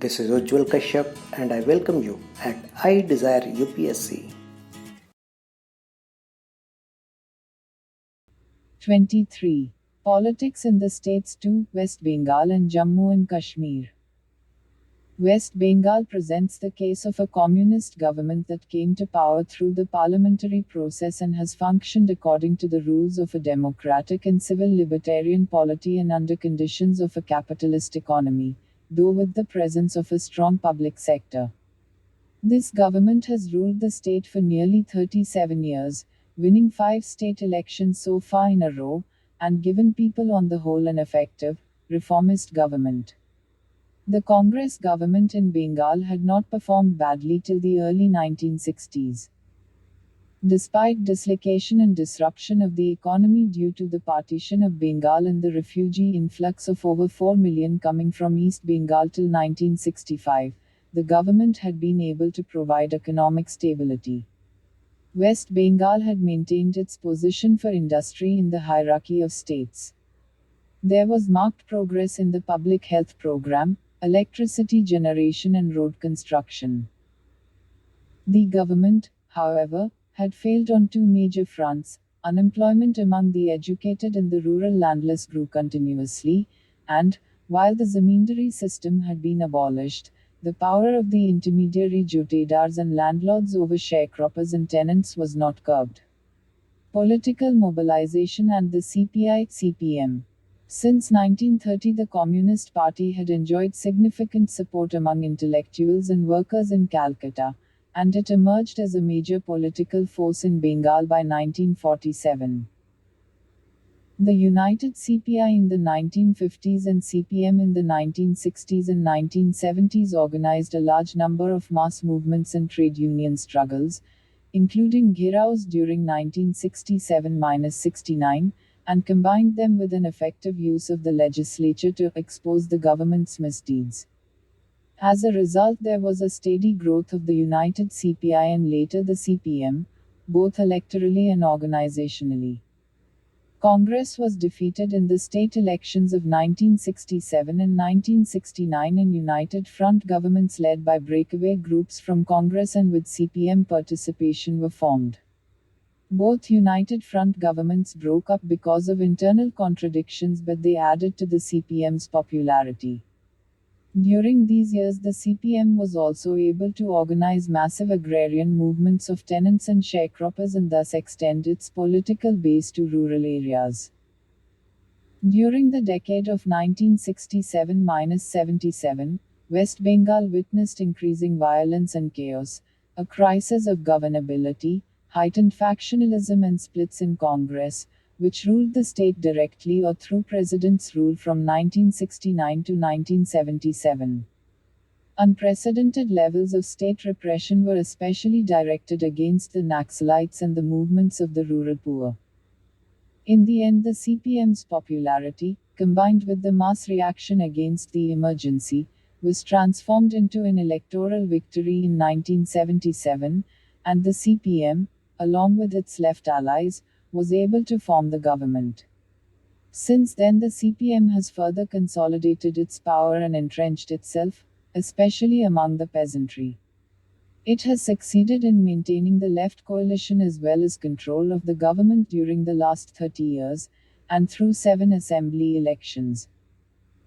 This is Ujjwal Kashyap and I welcome you at iDesireUPSC. 23. Politics in the states 2, West Bengal and Jammu and Kashmir. West Bengal presents the case of a communist government that came to power through the parliamentary process and has functioned according to the rules of a democratic and civil libertarian polity and under conditions of a capitalist economy, though with the presence of a strong public sector. This government has ruled the state for nearly 37 years, winning 5 state elections so far in a row, and given people on the whole an effective, reformist government. The Congress government in Bengal had not performed badly till the early 1960s. Despite dislocation and disruption of the economy due to the partition of Bengal and the refugee influx of over 4 million coming from East Bengal till 1965, the government had been able to provide economic stability. West Bengal had maintained its position for industry in the hierarchy of states. There was marked progress in the public health program, electricity generation and road construction. The government, however, had failed on 2 major fronts. Unemployment among the educated and the rural landless grew continuously, and, while the zamindari system had been abolished, the power of the intermediary jotedars and landlords over sharecroppers and tenants was not curbed. Political mobilization and the CPI-CPM. Since 1930, the Communist Party had enjoyed significant support among intellectuals and workers in Calcutta, and it emerged as a major political force in Bengal by 1947. The United CPI in the 1950s and CPM in the 1960s and 1970s organized a large number of mass movements and trade union struggles, including Gheraos during 1967-69, and combined them with an effective use of the legislature to expose the government's misdeeds. As a result, there was a steady growth of the United CPI and later the CPM, both electorally and organizationally. Congress was defeated in the state elections of 1967 and 1969, and United Front governments led by breakaway groups from Congress and with CPM participation were formed. Both United Front governments broke up because of internal contradictions, but they added to the CPM's popularity. During these years, the CPM was also able to organize massive agrarian movements of tenants and sharecroppers and thus extend its political base to rural areas. During the decade of 1967-77, West Bengal witnessed increasing violence and chaos, a crisis of governability, heightened factionalism and splits in Congress, which ruled the state directly or through president's rule from 1969 to 1977. Unprecedented levels of state repression were especially directed against the Naxalites and the movements of the rural poor. In the end, the CPM's popularity, combined with the mass reaction against the emergency, was transformed into an electoral victory in 1977, and the CPM, along with its left allies, was able to form the government. Since then, the CPM has further consolidated its power and entrenched itself, especially among the peasantry. It has succeeded in maintaining the left coalition as well as control of the government during the last 30 years, and through 7 assembly elections.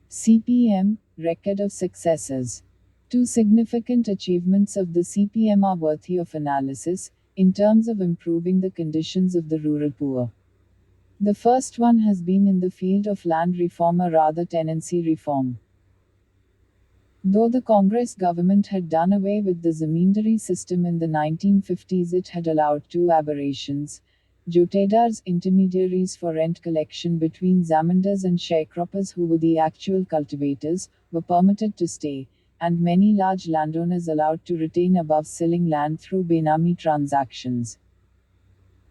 CPM, record of successes. 2 significant achievements of the CPM are worthy of analysis, in terms of improving the conditions of the rural poor. The first one has been in the field of land reform, or rather tenancy reform. Though the Congress government had done away with the zamindari system in the 1950s, it had allowed 2 aberrations. Jotedars, intermediaries for rent collection between zamindars and sharecroppers who were the actual cultivators, were permitted to stay, and many large landowners allowed to retain above selling land through benami transactions.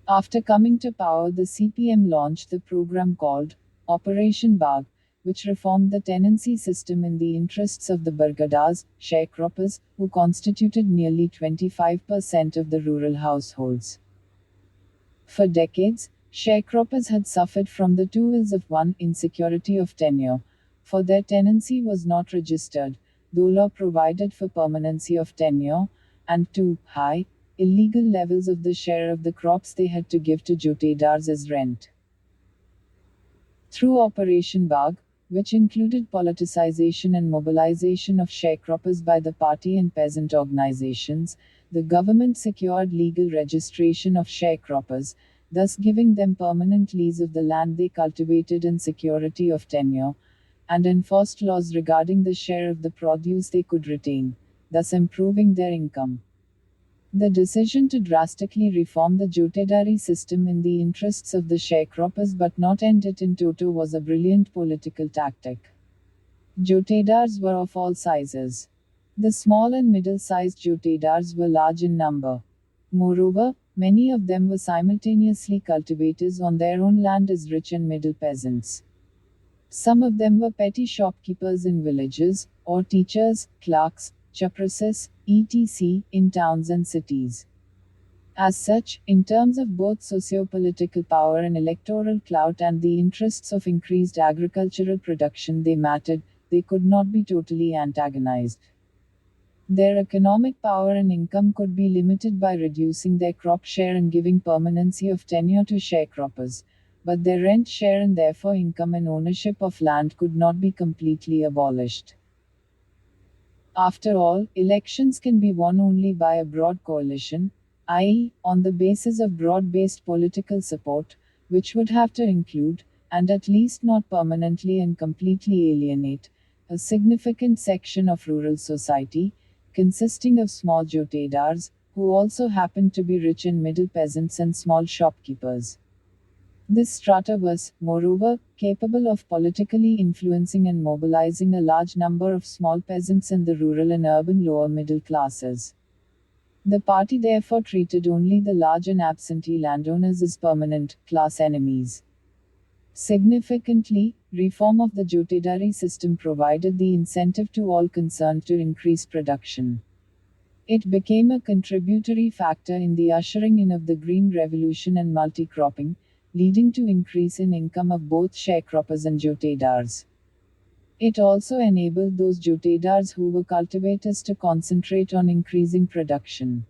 After coming to power, the CPM launched the program called Operation Bagh, which reformed the tenancy system in the interests of the bargadars, sharecroppers, who constituted nearly 25% of the rural households. For decades, sharecroppers had suffered from the 2 ills of 1. Insecurity of tenure, for their tenancy was not registered, though law provided for permanency of tenure, and 2. High, illegal levels of the share of the crops they had to give to jotedars as rent. Through Operation Bagh, which included politicization and mobilization of sharecroppers by the party and peasant organizations, the government secured legal registration of sharecroppers, thus giving them permanent lease of the land they cultivated and security of tenure, and enforced laws regarding the share of the produce they could retain, thus improving their income. The decision to drastically reform the jotedari system in the interests of the sharecroppers but not end it in toto was a brilliant political tactic. Jotedars were of all sizes. The small and middle-sized jotedars were large in number. Moreover, many of them were simultaneously cultivators on their own land as rich and middle peasants. Some of them were petty shopkeepers in villages, or teachers, clerks, chaprasses, etc., in towns and cities. As such, in terms of both socio-political power and electoral clout and the interests of increased agricultural production they mattered, they could not be totally antagonized. Their economic power and income could be limited by reducing their crop share and giving permanency of tenure to sharecroppers, but their rent share and therefore income and ownership of land could not be completely abolished. After all, elections can be won only by a broad coalition, i.e., on the basis of broad-based political support, which would have to include, and at least not permanently and completely alienate, a significant section of rural society, consisting of small jotedars, who also happened to be rich and middle peasants and small shopkeepers. This strata was, moreover, capable of politically influencing and mobilizing a large number of small peasants in the rural and urban lower middle classes. The party therefore treated only the large and absentee landowners as permanent, class enemies. Significantly, reform of the jotedari system provided the incentive to all concerned to increase production. It became a contributory factor in the ushering in of the Green Revolution and multi-cropping, leading to increase in income of both sharecroppers and jotedars. It also enabled those jotedars who were cultivators to concentrate on increasing production.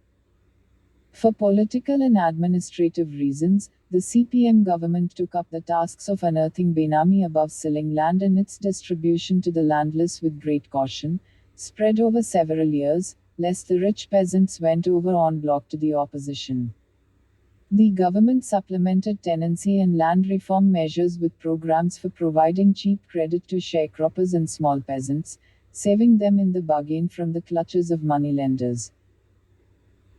For political and administrative reasons, the CPM government took up the tasks of unearthing Benami above selling land and its distribution to the landless with great caution, spread over several years, lest the rich peasants went over en bloc to the opposition. The government supplemented tenancy and land reform measures with programs for providing cheap credit to sharecroppers and small peasants, saving them in the bargain from the clutches of moneylenders.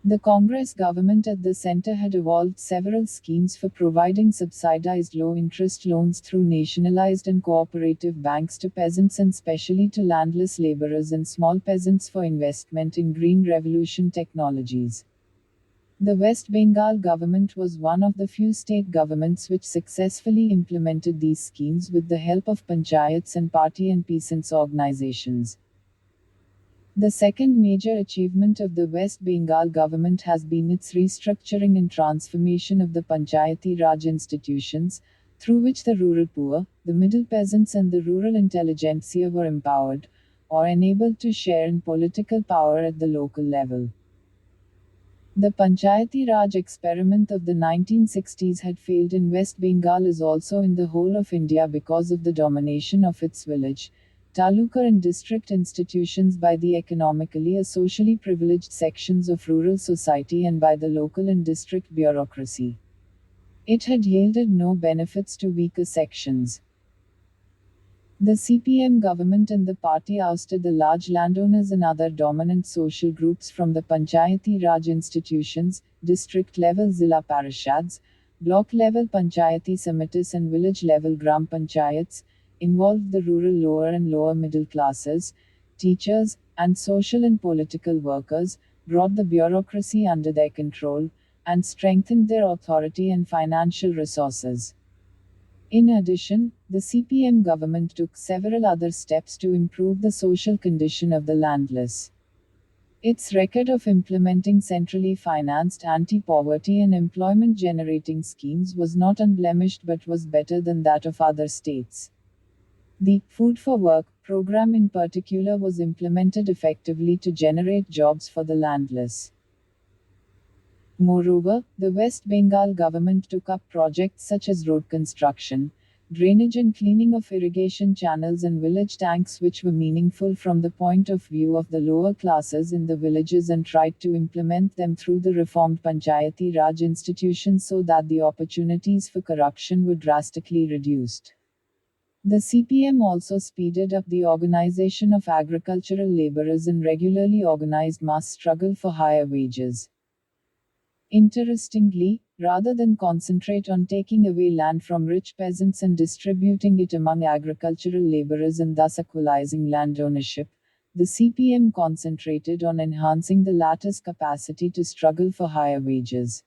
The Congress government at the center had evolved several schemes for providing subsidized low-interest loans through nationalized and cooperative banks to peasants and specially to landless laborers and small peasants for investment in Green Revolution technologies. The West Bengal government was one of the few state governments which successfully implemented these schemes with the help of panchayats and party and peasants organizations. The second major achievement of the West Bengal government has been its restructuring and transformation of the Panchayati Raj institutions, through which the rural poor, the middle peasants and the rural intelligentsia were empowered, or enabled to share in political power at the local level. The Panchayati Raj experiment of the 1960s had failed in West Bengal as also in the whole of India because of the domination of its village, taluka and district institutions by the economically or socially privileged sections of rural society and by the local and district bureaucracy. It had yielded no benefits to weaker sections. The CPM government and the party ousted the large landowners and other dominant social groups from the Panchayati Raj institutions, district-level Zilla Parishads, block-level Panchayati Samitis and village-level Gram Panchayats, involved the rural lower and lower middle classes, teachers, and social and political workers, brought the bureaucracy under their control, and strengthened their authority and financial resources. In addition, the CPM government took several other steps to improve the social condition of the landless. Its record of implementing centrally financed anti-poverty and employment-generating schemes was not unblemished but was better than that of other states. The Food for Work program in particular was implemented effectively to generate jobs for the landless. Moreover, the West Bengal government took up projects such as road construction, drainage and cleaning of irrigation channels and village tanks, which were meaningful from the point of view of the lower classes in the villages, and tried to implement them through the reformed Panchayati Raj institutions so that the opportunities for corruption were drastically reduced. The CPM also speeded up the organization of agricultural laborers and regularly organized mass struggle for higher wages. Interestingly, rather than concentrate on taking away land from rich peasants and distributing it among agricultural laborers and thus equalizing land ownership, the CPM concentrated on enhancing the latter's capacity to struggle for higher wages.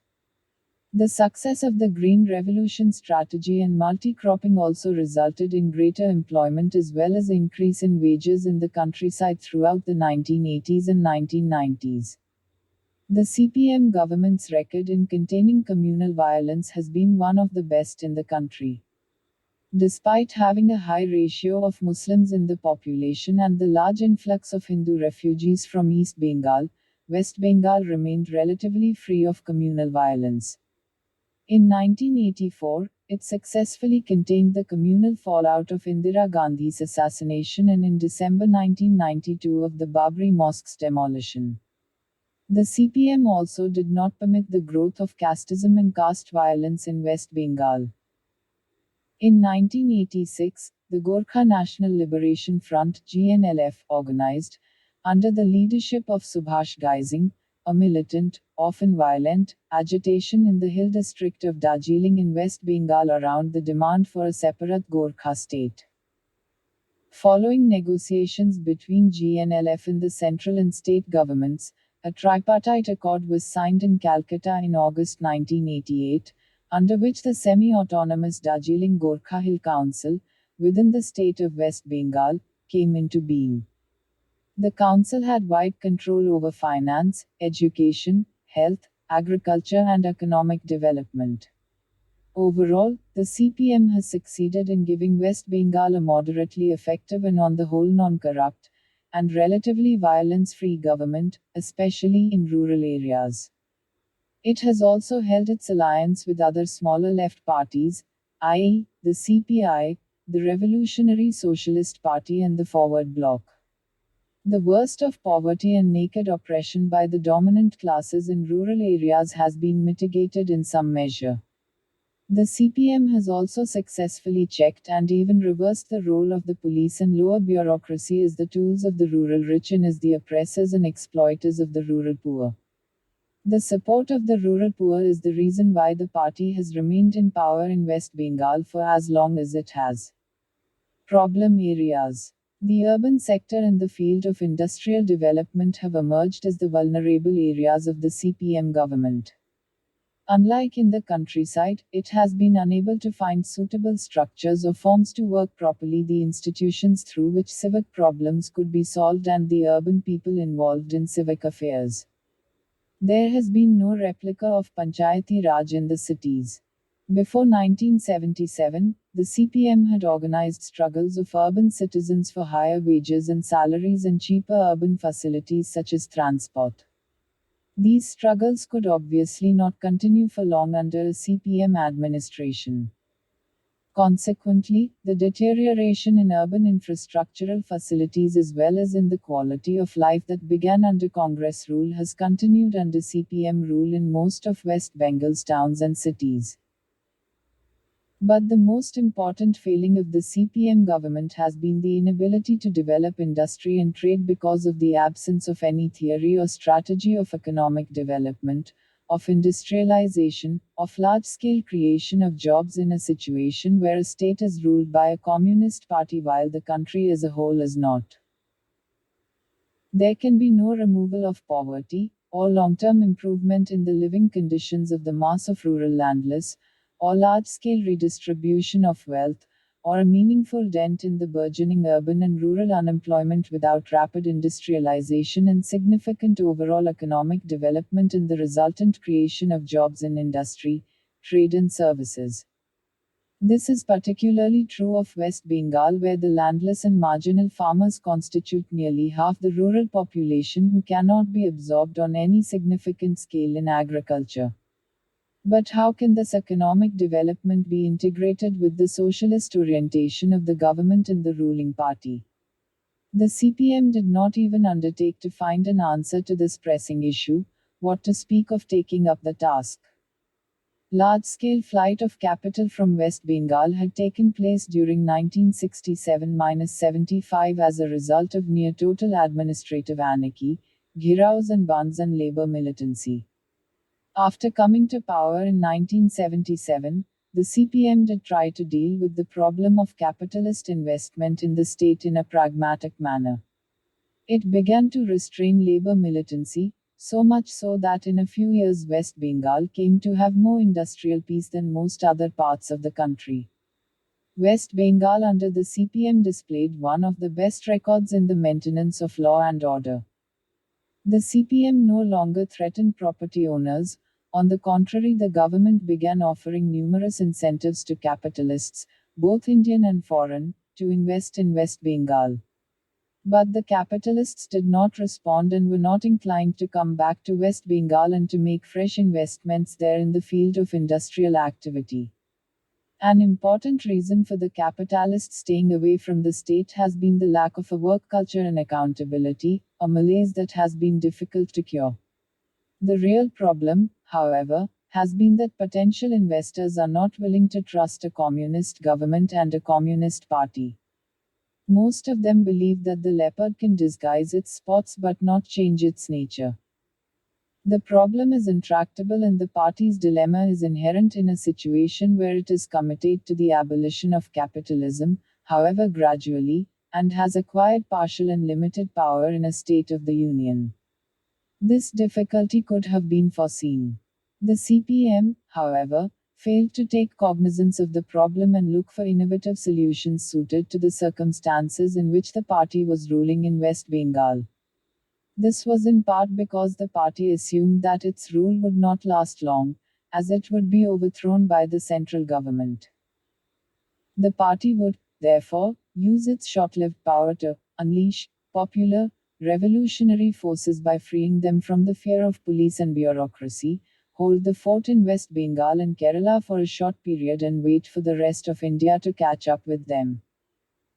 The success of the Green Revolution strategy and multi-cropping also resulted in greater employment as well as increase in wages in the countryside throughout the 1980s and 1990s. The CPM government's record in containing communal violence has been one of the best in the country. Despite having a high ratio of Muslims in the population and the large influx of Hindu refugees from East Bengal, West Bengal remained relatively free of communal violence. In 1984, it successfully contained the communal fallout of Indira Gandhi's assassination and in December 1992 of the Babri Mosque's demolition. The CPM also did not permit the growth of casteism and caste violence in West Bengal. In 1986, the Gorkha National Liberation Front (GNLF) organized, under the leadership of Subhash Ghai, a militant, often violent, agitation in the hill district of Darjeeling in West Bengal around the demand for a separate Gorkha state. Following negotiations between GNLF and the central and state governments, a tripartite accord was signed in Calcutta in August 1988, under which the semi-autonomous Darjeeling Gorkha Hill Council, within the state of West Bengal, came into being. The council had wide control over finance, education, health, agriculture and economic development. Overall, the CPM has succeeded in giving West Bengal a moderately effective and on the whole non-corrupt, and relatively violence-free government, especially in rural areas. It has also held its alliance with other smaller left parties, i.e., the CPI, the Revolutionary Socialist Party and the Forward Bloc. The worst of poverty and naked oppression by the dominant classes in rural areas has been mitigated in some measure. The CPM has also successfully checked and even reversed the role of the police and lower bureaucracy as the tools of the rural rich and as the oppressors and exploiters of the rural poor. The support of the rural poor is the reason why the party has remained in power in West Bengal for as long as it has. Problem areas. The urban sector and the field of industrial development have emerged as the vulnerable areas of the CPM government. Unlike in the countryside, it has been unable to find suitable structures or forms to work properly the institutions through which civic problems could be solved and the urban people involved in civic affairs. There has been no replica of Panchayati Raj in the cities. Before 1977, the CPM had organized struggles of urban citizens for higher wages and salaries and cheaper urban facilities such as transport. These struggles could obviously not continue for long under a CPM administration. Consequently, the deterioration in urban infrastructural facilities as well as in the quality of life that began under Congress rule has continued under CPM rule in most of West Bengal's towns and cities. But the most important failing of the CPM government has been the inability to develop industry and trade because of the absence of any theory or strategy of economic development, of industrialization, of large-scale creation of jobs in a situation where a state is ruled by a communist party while the country as a whole is not. There can be no removal of poverty, or long-term improvement in the living conditions of the mass of rural landless, or large-scale redistribution of wealth, or a meaningful dent in the burgeoning urban and rural unemployment without rapid industrialization and significant overall economic development and the resultant creation of jobs in industry, trade and services. This is particularly true of West Bengal, where the landless and marginal farmers constitute nearly half the rural population who cannot be absorbed on any significant scale in agriculture. But how can this economic development be integrated with the socialist orientation of the government and the ruling party? The CPM did not even undertake to find an answer to this pressing issue, what to speak of taking up the task. Large-scale flight of capital from West Bengal had taken place during 1967-75 as a result of near-total administrative anarchy, ghiraos and bands and labor militancy. After coming to power in 1977, the CPM did try to deal with the problem of capitalist investment in the state in a pragmatic manner. It began to restrain labor militancy, so much so that in a few years West Bengal came to have more industrial peace than most other parts of the country. West Bengal under the CPM displayed one of the best records in the maintenance of law and order. The CPM no longer threatened property owners, on the contrary, the government began offering numerous incentives to capitalists, both Indian and foreign, to invest in West Bengal. But the capitalists did not respond and were not inclined to come back to West Bengal and to make fresh investments there in the field of industrial activity. An important reason for the capitalists staying away from the state has been the lack of a work culture and accountability, a malaise that has been difficult to cure. The real problem, however, has been that potential investors are not willing to trust a communist government and a communist party. Most of them believe that the leopard can disguise its spots but not change its nature. The problem is intractable and the party's dilemma is inherent in a situation where it is committed to the abolition of capitalism, however gradually, and has acquired partial and limited power in a State of the Union. This difficulty could have been foreseen. The CPM, however, failed to take cognizance of the problem and look for innovative solutions suited to the circumstances in which the party was ruling in West Bengal. This was in part because the party assumed that its rule would not last long, as it would be overthrown by the central government. The party would, therefore, use its short-lived power to unleash popular, revolutionary forces by freeing them from the fear of police and bureaucracy, hold the fort in West Bengal and Kerala for a short period and wait for the rest of India to catch up with them.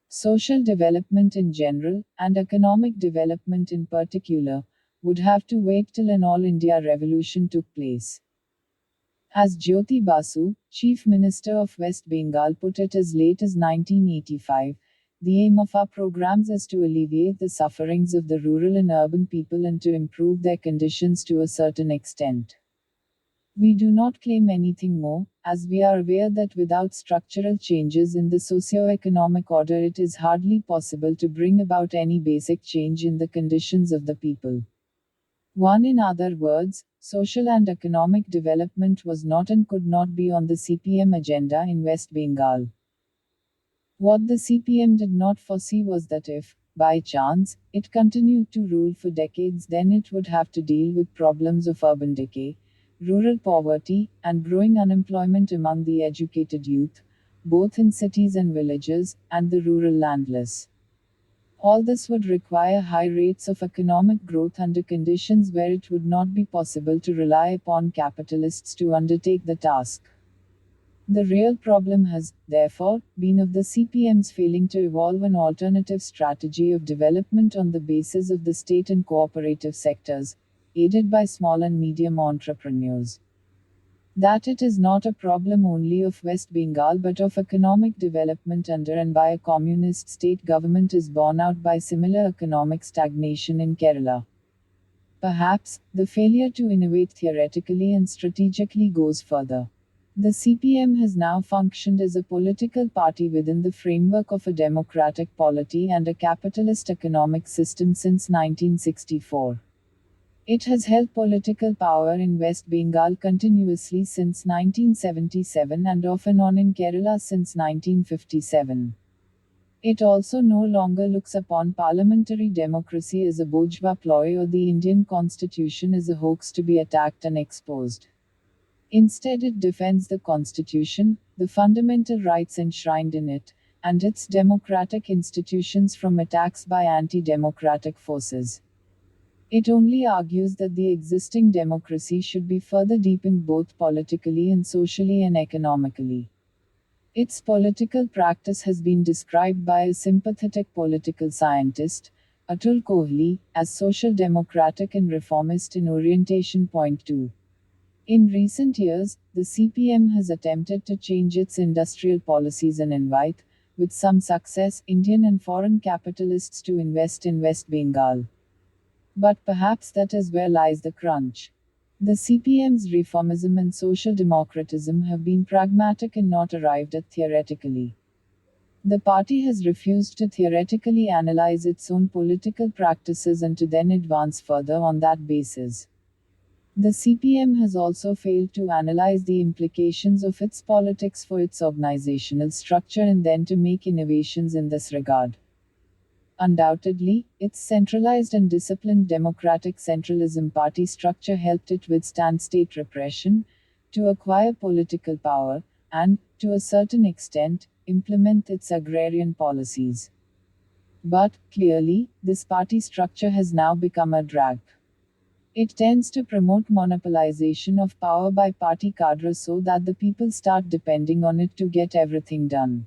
Social development in general, and economic development in particular, would have to wait till an all India revolution took place. As Jyoti Basu, Chief Minister of West Bengal, put it as late as 1985, the aim of our programs is to alleviate the sufferings of the rural and urban people and to improve their conditions to a certain extent. We do not claim anything more, as we are aware that without structural changes in the socio-economic order it is hardly possible to bring about any basic change in the conditions of the people. In other words, social and economic development was not and could not be on the CPM agenda in West Bengal. What the CPM did not foresee was that if, by chance, it continued to rule for decades, then it would have to deal with problems of urban decay, rural poverty, and growing unemployment among the educated youth, both in cities and villages, and the rural landless. All this would require high rates of economic growth under conditions where it would not be possible to rely upon capitalists to undertake the task. The real problem has, therefore, been of the CPM's failing to evolve an alternative strategy of development on the basis of the state and cooperative sectors, aided by small and medium entrepreneurs. That it is not a problem only of West Bengal but of economic development under and by a communist state government is borne out by similar economic stagnation in Kerala. Perhaps, the failure to innovate theoretically and strategically goes further. The CPM has now functioned as a political party within the framework of a democratic polity and a capitalist economic system since 1964. It has held political power in West Bengal continuously since 1977 and off and on in Kerala since 1957. It also no longer looks upon parliamentary democracy as a bourgeois ploy or the Indian constitution as a hoax to be attacked and exposed. Instead, it defends the Constitution, the fundamental rights enshrined in it, and its democratic institutions from attacks by anti-democratic forces. It only argues that the existing democracy should be further deepened both politically and socially and economically. Its political practice has been described by a sympathetic political scientist, Atul Kohli, as social democratic and reformist in orientation. Point 2. In recent years, the CPM has attempted to change its industrial policies and invite, with some success, Indian and foreign capitalists to invest in West Bengal. But perhaps that is where lies the crunch. The CPM's reformism and social democratism have been pragmatic and not arrived at theoretically. The party has refused to theoretically analyze its own political practices and to then advance further on that basis. The CPM has also failed to analyze the implications of its politics for its organizational structure and then to make innovations in this regard. Undoubtedly, its centralized and disciplined democratic centralism party structure helped it withstand state repression, to acquire political power, and, to a certain extent, implement its agrarian policies. But, clearly, this party structure has now become a drag. It tends to promote monopolization of power by party cadres so that the people start depending on it to get everything done.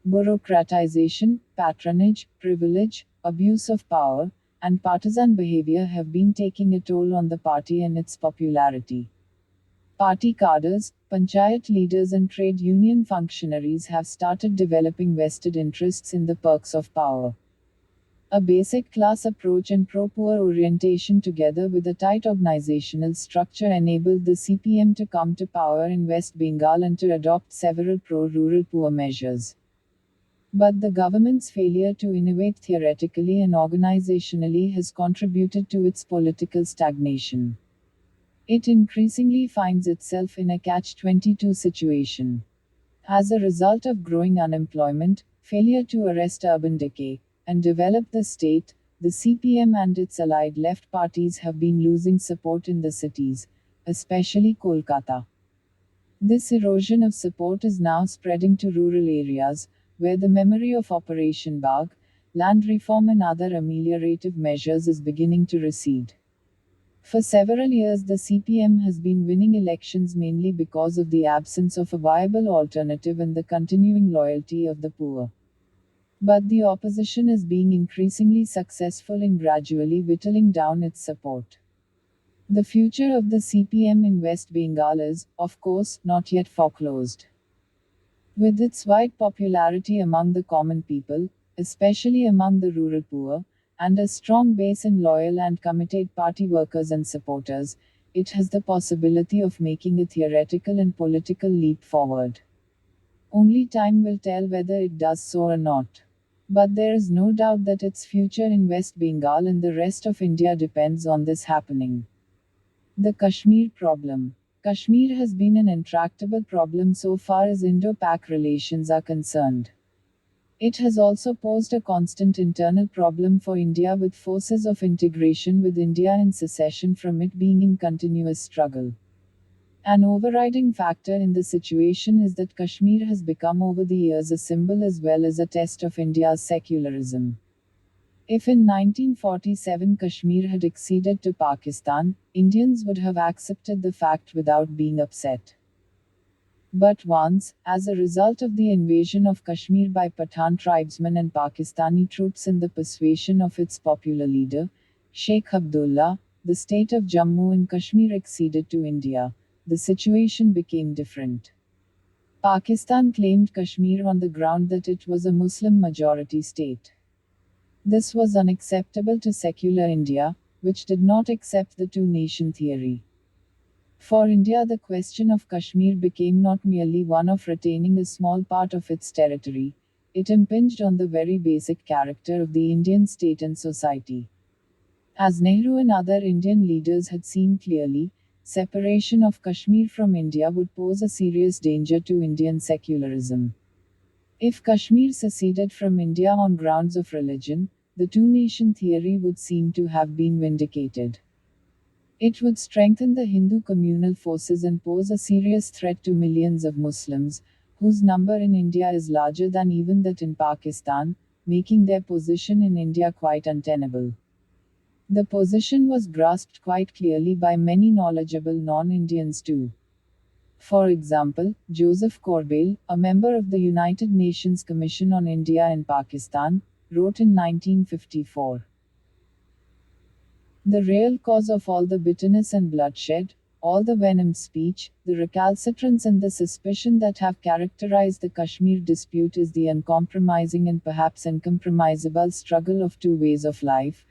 Bureaucratization, patronage, privilege, abuse of power, and partisan behavior have been taking a toll on the party and its popularity. Party cadres, panchayat leaders, and trade union functionaries have started developing vested interests in the perks of power. A basic class approach and pro-poor orientation together with a tight organizational structure enabled the CPM to come to power in West Bengal and to adopt several pro-rural poor measures. But the government's failure to innovate theoretically and organizationally has contributed to its political stagnation. It increasingly finds itself in a catch-22 situation. As a result of growing unemployment, failure to arrest urban decay, and develop the state, the CPM and its allied left parties have been losing support in the cities, especially Kolkata. This erosion of support is now spreading to rural areas, where the memory of Operation Bagh, land reform and other ameliorative measures is beginning to recede. For several years the CPM has been winning elections mainly because of the absence of a viable alternative and the continuing loyalty of the poor. But the opposition is being increasingly successful in gradually whittling down its support. The future of the CPM in West Bengal is, of course, not yet foreclosed. With its wide popularity among the common people, especially among the rural poor, and a strong base in loyal and committed party workers and supporters, it has the possibility of making a theoretical and political leap forward. Only time will tell whether it does so or not. But there is no doubt that its future in West Bengal and the rest of India depends on this happening. The Kashmir problem. Kashmir has been an intractable problem so far as Indo-Pak relations are concerned. It has also posed a constant internal problem for India with forces of integration with India and secession from it being in continuous struggle. An overriding factor in the situation is that Kashmir has become over the years a symbol as well as a test of India's secularism. If in 1947 Kashmir had acceded to Pakistan, Indians would have accepted the fact without being upset. But once, as a result of the invasion of Kashmir by Pathan tribesmen and Pakistani troops and the persuasion of its popular leader, Sheikh Abdullah, the state of Jammu and Kashmir acceded to India. The situation became different. Pakistan claimed Kashmir on the ground that it was a Muslim-majority state. This was unacceptable to secular India, which did not accept the two-nation theory. For India, the question of Kashmir became not merely one of retaining a small part of its territory, it impinged on the very basic character of the Indian state and society. As Nehru and other Indian leaders had seen clearly, separation of Kashmir from India would pose a serious danger to Indian secularism. If Kashmir seceded from India on grounds of religion, the two-nation theory would seem to have been vindicated. It would strengthen the Hindu communal forces and pose a serious threat to millions of Muslims, whose number in India is larger than even that in Pakistan, making their position in India quite untenable. The position was grasped quite clearly by many knowledgeable non-Indians too. For example, Joseph Corbell, a member of the United Nations Commission on India and Pakistan, wrote in 1954. The real cause of all the bitterness and bloodshed, all the venomed speech, the recalcitrance and the suspicion that have characterized the Kashmir dispute is the uncompromising and perhaps uncompromisable struggle of two ways of life,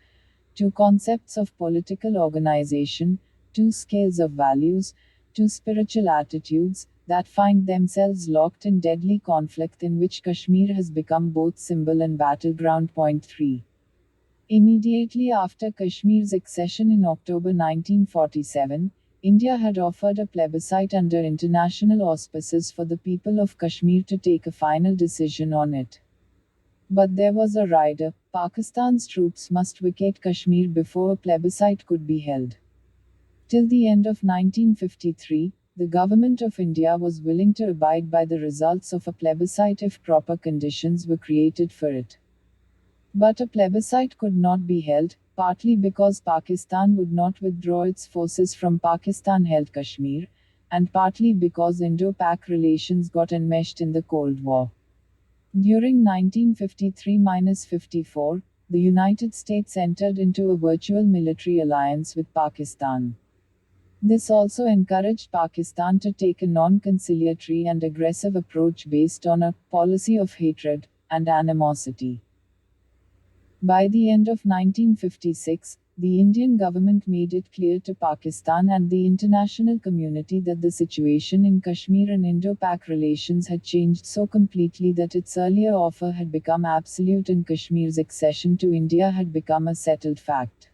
two concepts of political organization, two scales of values, two spiritual attitudes, that find themselves locked in deadly conflict in which Kashmir has become both symbol and battleground. Point 3. Immediately after Kashmir's accession in October 1947, India had offered a plebiscite under international auspices for the people of Kashmir to take a final decision on it. But there was a rider: Pakistan's troops must vacate Kashmir before a plebiscite could be held. Till the end of 1953, the government of India was willing to abide by the results of a plebiscite if proper conditions were created for it. But a plebiscite could not be held, partly because Pakistan would not withdraw its forces from Pakistan-held Kashmir, and partly because Indo-Pak relations got enmeshed in the Cold War. During 1953–54, the United States entered into a virtual military alliance with Pakistan. This also encouraged Pakistan to take a non-conciliatory and aggressive approach based on a policy of hatred and animosity. By the end of 1956, the Indian government made it clear to Pakistan and the international community that the situation in Kashmir and Indo-Pak relations had changed so completely that its earlier offer had become absolute and Kashmir's accession to India had become a settled fact.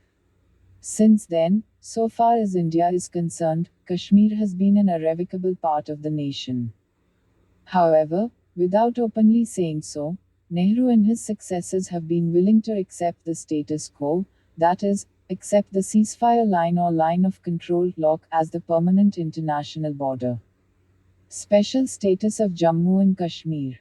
Since then, so far as India is concerned, Kashmir has been an irrevocable part of the nation. However, without openly saying so, Nehru and his successors have been willing to accept the status quo, that is, accept the ceasefire line or line of control (LOC) as the permanent international border. Special status of Jammu and Kashmir.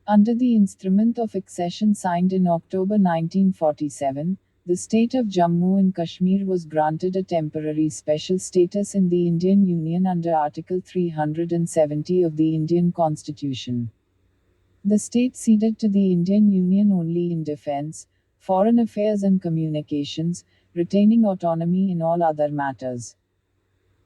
Under the instrument of accession signed in October 1947, the state of Jammu and Kashmir was granted a temporary special status in the Indian Union under Article 370 of the Indian Constitution. The state ceded to the Indian Union only in defense, foreign affairs and communications, retaining autonomy in all other matters.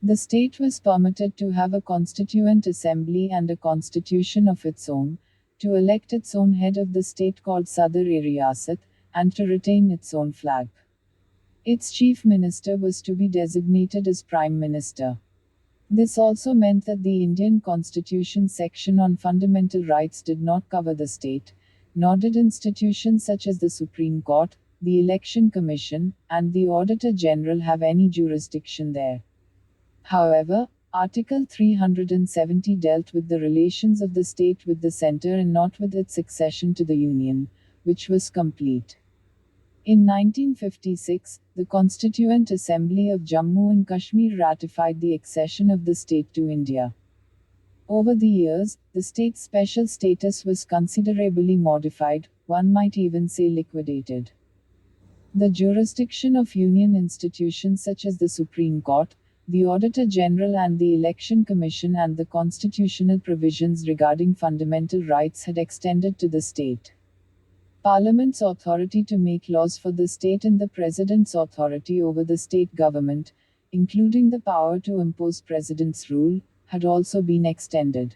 The state was permitted to have a constituent assembly and a constitution of its own, to elect its own head of the state called Sadr-e-Riyasat, and to retain its own flag. Its chief minister was to be designated as prime minister. This also meant that the Indian Constitution section on fundamental rights did not cover the state, nor did institutions such as the Supreme Court, the Election Commission, and the Auditor General have any jurisdiction there. However, Article 370 dealt with the relations of the state with the centre and not with its accession to the Union, which was complete. In 1956, the Constituent Assembly of Jammu and Kashmir ratified the accession of the state to India. Over the years, the state's special status was considerably modified, one might even say liquidated. The jurisdiction of Union institutions such as the Supreme Court, the Auditor General and the Election Commission and the constitutional provisions regarding fundamental rights had extended to the state. Parliament's authority to make laws for the state and the President's authority over the state government, including the power to impose President's rule, had also been extended.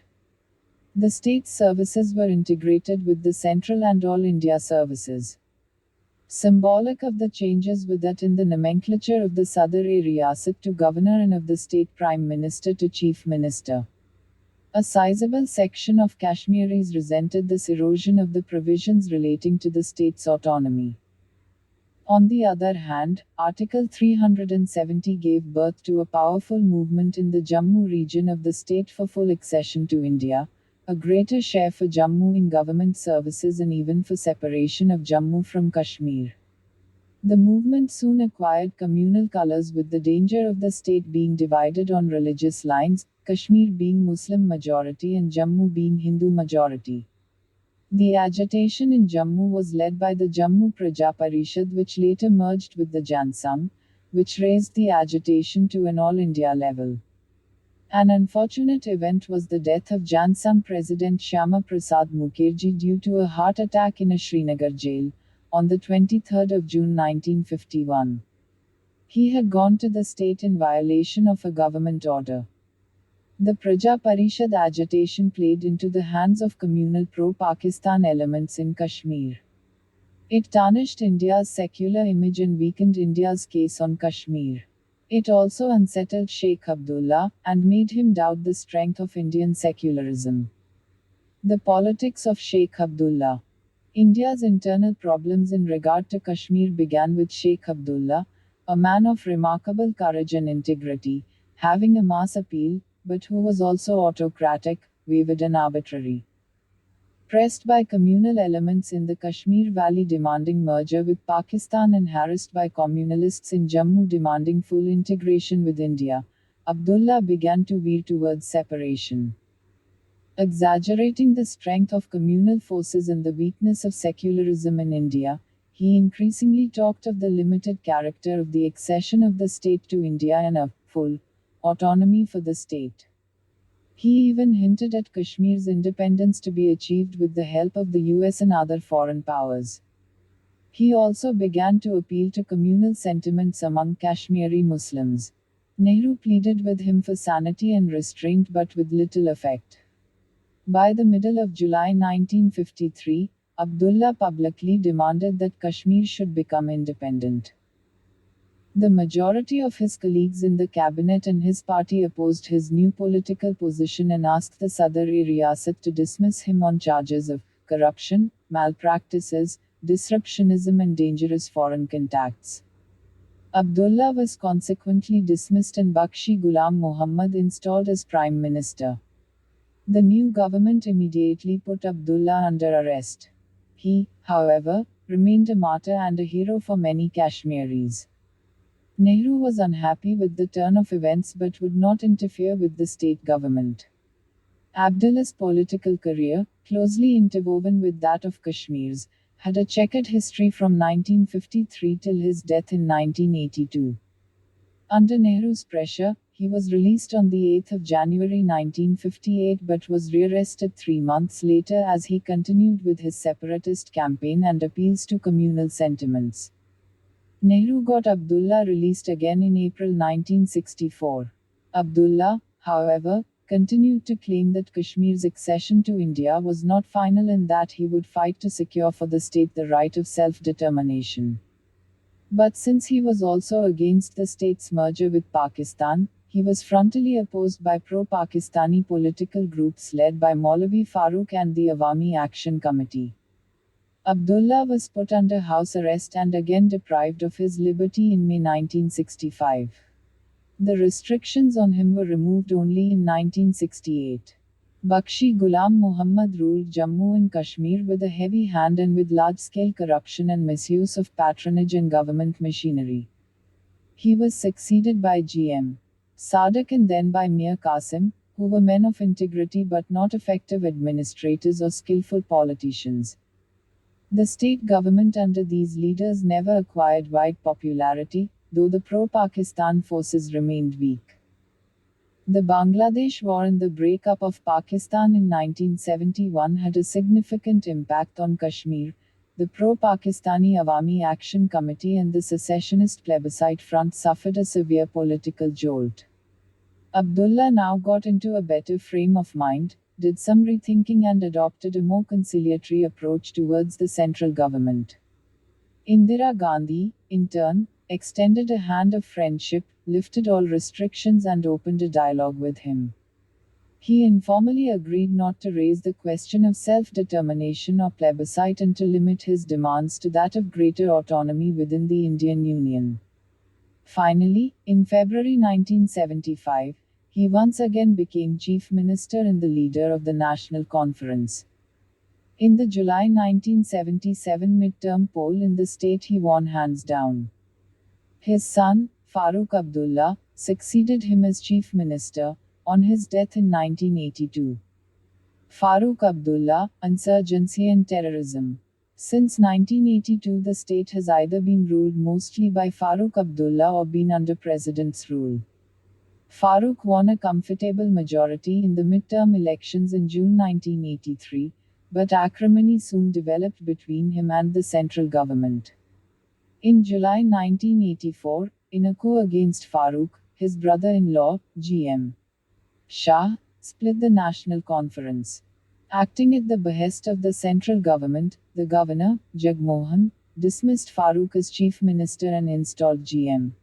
The state's services were integrated with the central and all India services. Symbolic of the changes were that in the nomenclature of the Sadr-e-Riyasat to governor and of the state prime minister to chief minister. A sizable section of Kashmiris resented this erosion of the provisions relating to the state's autonomy. On the other hand, Article 370 gave birth to a powerful movement in the Jammu region of the state for full accession to India, a greater share for Jammu in government services and even for separation of Jammu from Kashmir. The movement soon acquired communal colors with the danger of the state being divided on religious lines, Kashmir being Muslim majority and Jammu being Hindu majority. The agitation in Jammu was led by the Jammu Praja Parishad, which later merged with the Jansangh, which raised the agitation to an all India level. An unfortunate event was the death of Jansangh President Shyama Prasad Mukherjee due to a heart attack in a Srinagar jail, on the 23rd of June 1951. He had gone to the state in violation of a government order. The Praja Parishad agitation played into the hands of communal pro-Pakistan elements in Kashmir. It tarnished India's secular image and weakened India's case on Kashmir. It also unsettled Sheikh Abdullah, and made him doubt the strength of Indian secularism. The politics of Sheikh Abdullah. India's internal problems in regard to Kashmir began with Sheikh Abdullah, a man of remarkable courage and integrity, having a mass appeal, but who was also autocratic, wayward and arbitrary. Pressed by communal elements in the Kashmir Valley demanding merger with Pakistan and harassed by communalists in Jammu demanding full integration with India, Abdullah began to veer towards separation. Exaggerating the strength of communal forces and the weakness of secularism in India, he increasingly talked of the limited character of the accession of the state to India and a full autonomy for the state. He even hinted at Kashmir's independence to be achieved with the help of the US and other foreign powers. He also began to appeal to communal sentiments among Kashmiri Muslims. Nehru pleaded with him for sanity and restraint, but with little effect. By the middle of July 1953, Abdullah publicly demanded that Kashmir should become independent. The majority of his colleagues in the cabinet and his party opposed his new political position and asked the Sadr-e-Riyasat to dismiss him on charges of corruption, malpractices, disruptionism and dangerous foreign contacts. Abdullah was consequently dismissed and Bakshi Ghulam Muhammad installed as Prime Minister. The new government immediately put Abdullah under arrest. He, however, remained a martyr and a hero for many Kashmiris. Nehru was unhappy with the turn of events but would not interfere with the state government. Abdullah's political career, closely interwoven with that of Kashmir's, had a checkered history from 1953 till his death in 1982. Under Nehru's pressure, he was released on the 8th of January 1958 but was rearrested 3 months later as he continued with his separatist campaign and appeals to communal sentiments. Nehru got Abdullah released again in April 1964. Abdullah, however, continued to claim that Kashmir's accession to India was not final and that he would fight to secure for the state the right of self-determination. But since he was also against the state's merger with Pakistan, he was frontally opposed by pro-Pakistani political groups led by Maulavi Farooq and the Awami Action Committee. Abdullah was put under house arrest and again deprived of his liberty in May 1965. The restrictions on him were removed only in 1968. Bakshi Ghulam Muhammad ruled Jammu and Kashmir with a heavy hand and with large-scale corruption and misuse of patronage and government machinery. He was succeeded by G.M. Sadiq and then by Mir Qasim, who were men of integrity but not effective administrators or skillful politicians. The state government under these leaders never acquired wide popularity, though the pro-Pakistan forces remained weak. The Bangladesh War and the breakup of Pakistan in 1971 had a significant impact on Kashmir. The pro-Pakistani Awami Action Committee and the secessionist plebiscite front suffered a severe political jolt. Abdullah now got into a better frame of mind, did some rethinking and adopted a more conciliatory approach towards the central government. Indira Gandhi, in turn, extended a hand of friendship, lifted all restrictions and opened a dialogue with him. He informally agreed not to raise the question of self-determination or plebiscite and to limit his demands to that of greater autonomy within the Indian Union. Finally, in February 1975, he once again became chief minister and the leader of the National Conference. In the July 1977 midterm poll in the state, he won hands down. His son, Farooq Abdullah, succeeded him as chief minister, on his death in 1982. Farooq Abdullah, Insurgency and Terrorism. Since 1982, the state has either been ruled mostly by Farooq Abdullah or been under president's rule. Farooq won a comfortable majority in the midterm elections in June 1983, but acrimony soon developed between him and the central government. In July 1984, in a coup against Farooq, his brother-in-law, G.M. Shah, split the National Conference. Acting at the behest of the central government, the governor, Jagmohan, dismissed Farooq as chief minister and installed G.M.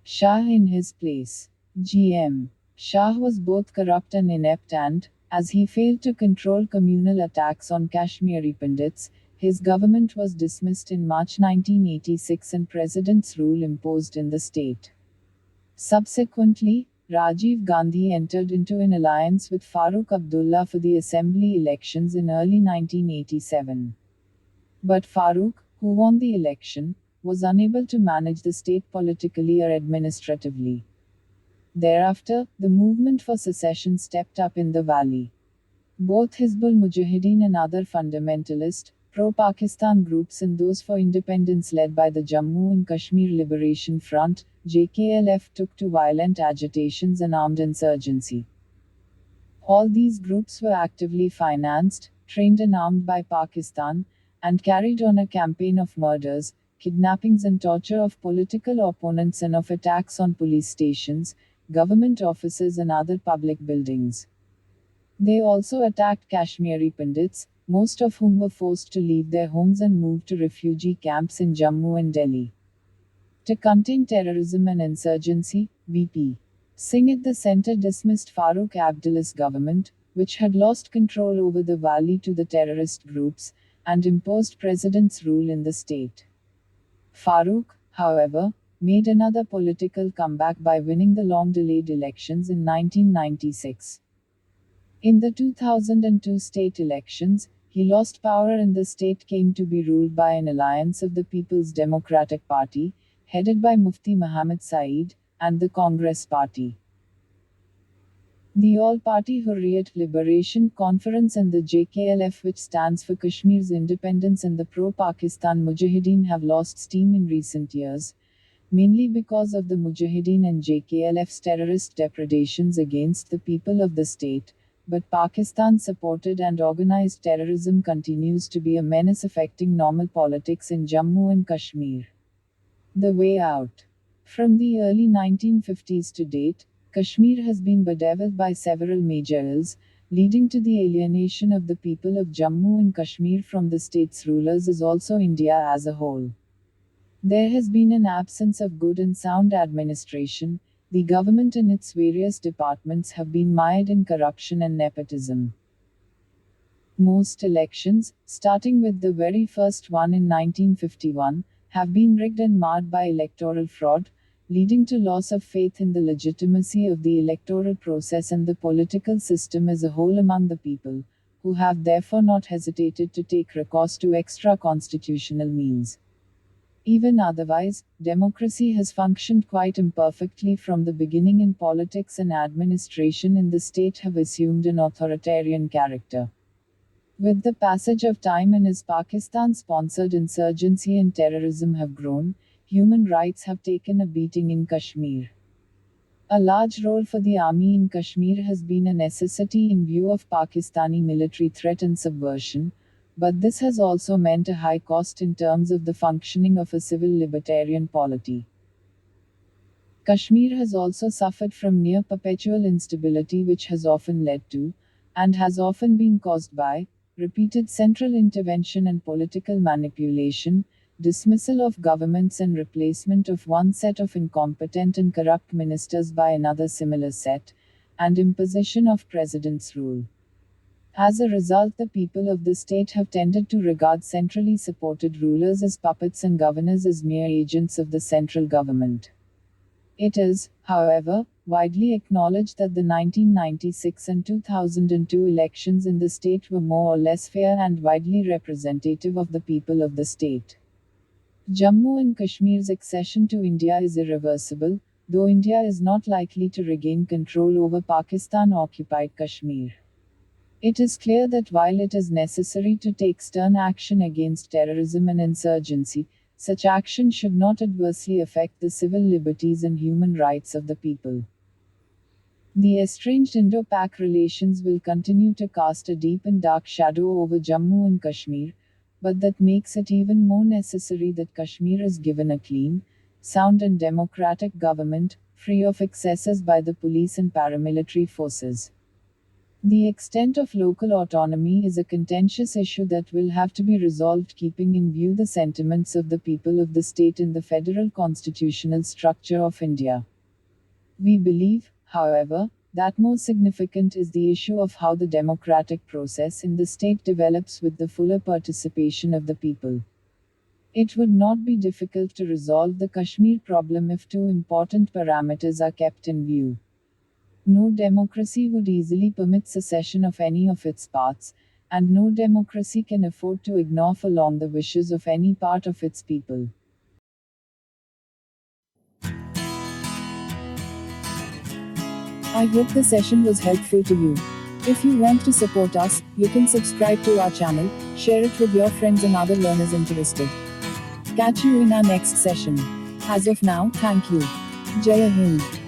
Shah in his place. G.M. Shah was both corrupt and inept and, as he failed to control communal attacks on Kashmiri Pandits, his government was dismissed in March 1986 and president's rule imposed in the state. Subsequently, Rajiv Gandhi entered into an alliance with Farooq Abdullah for the assembly elections in early 1987. But Farooq, who won the election, was unable to manage the state politically or administratively. Thereafter, the movement for secession stepped up in the valley. Both Hizbul Mujahideen and other fundamentalist, pro-Pakistan groups and those for independence led by the Jammu and Kashmir Liberation Front, JKLF, took to violent agitations and armed insurgency. All these groups were actively financed, trained and armed by Pakistan, and carried on a campaign of murders, kidnappings and torture of political opponents and of attacks on police stations, government offices and other public buildings. They also attacked Kashmiri Pandits, most of whom were forced to leave their homes and move to refugee camps in Jammu and Delhi. To contain terrorism and insurgency, VP Singh at the center dismissed Farooq Abdullah's government, which had lost control over the valley to the terrorist groups, and imposed president's rule in the state. Farooq, however, made another political comeback by winning the long-delayed elections in 1996. In the 2002 state elections, he lost power and the state came to be ruled by an alliance of the People's Democratic Party, headed by Mufti Muhammad Saeed, and the Congress Party. The All-Party Hurriyat Liberation Conference and the JKLF, which stands for Kashmir's independence, and the pro-Pakistan Mujahideen have lost steam in recent years, mainly because of the Mujahideen and JKLF's terrorist depredations against the people of the state, but Pakistan-supported and organized terrorism continues to be a menace affecting normal politics in Jammu and Kashmir. The way out. From the early 1950s to date, Kashmir has been bedeviled by several major ills, leading to the alienation of the people of Jammu and Kashmir from the state's rulers as also India as a whole. There has been an absence of good and sound administration. The government and its various departments have been mired in corruption and nepotism. Most elections, starting with the very first one in 1951, have been rigged and marred by electoral fraud, leading to loss of faith in the legitimacy of the electoral process and the political system as a whole among the people, who have therefore not hesitated to take recourse to extra-constitutional means. Even otherwise, democracy has functioned quite imperfectly from the beginning, and politics and administration in the state have assumed an authoritarian character. With the passage of time and as Pakistan-sponsored insurgency and terrorism have grown, human rights have taken a beating in Kashmir. A large role for the army in Kashmir has been a necessity in view of Pakistani military threat and subversion, but this has also meant a high cost in terms of the functioning of a civil libertarian polity. Kashmir has also suffered from near perpetual instability, which has often led to, and has often been caused by, repeated central intervention and political manipulation, dismissal of governments and replacement of one set of incompetent and corrupt ministers by another similar set, and imposition of president's rule. As a result, the people of the state have tended to regard centrally supported rulers as puppets and governors as mere agents of the central government. It is, however, widely acknowledged that the 1996 and 2002 elections in the state were more or less fair and widely representative of the people of the state. Jammu and Kashmir's accession to India is irreversible, though India is not likely to regain control over Pakistan-occupied Kashmir. It is clear that while it is necessary to take stern action against terrorism and insurgency, such action should not adversely affect the civil liberties and human rights of the people. The estranged Indo-Pak relations will continue to cast a deep and dark shadow over Jammu and Kashmir, but that makes it even more necessary that Kashmir is given a clean, sound and democratic government, free of excesses by the police and paramilitary forces. The extent of local autonomy is a contentious issue that will have to be resolved keeping in view the sentiments of the people of the state in the federal constitutional structure of India. We believe, however, that more significant is the issue of how the democratic process in the state develops with the fuller participation of the people. It would not be difficult to resolve the Kashmir problem if two important parameters are kept in view. No democracy would easily permit secession of any of its parts, and no democracy can afford to ignore for long the wishes of any part of its people. I hope the session was helpful to you. If you want to support us, you can subscribe to our channel, share it with your friends and other learners interested. Catch you in our next session. As of now, thank you. Jai Hind.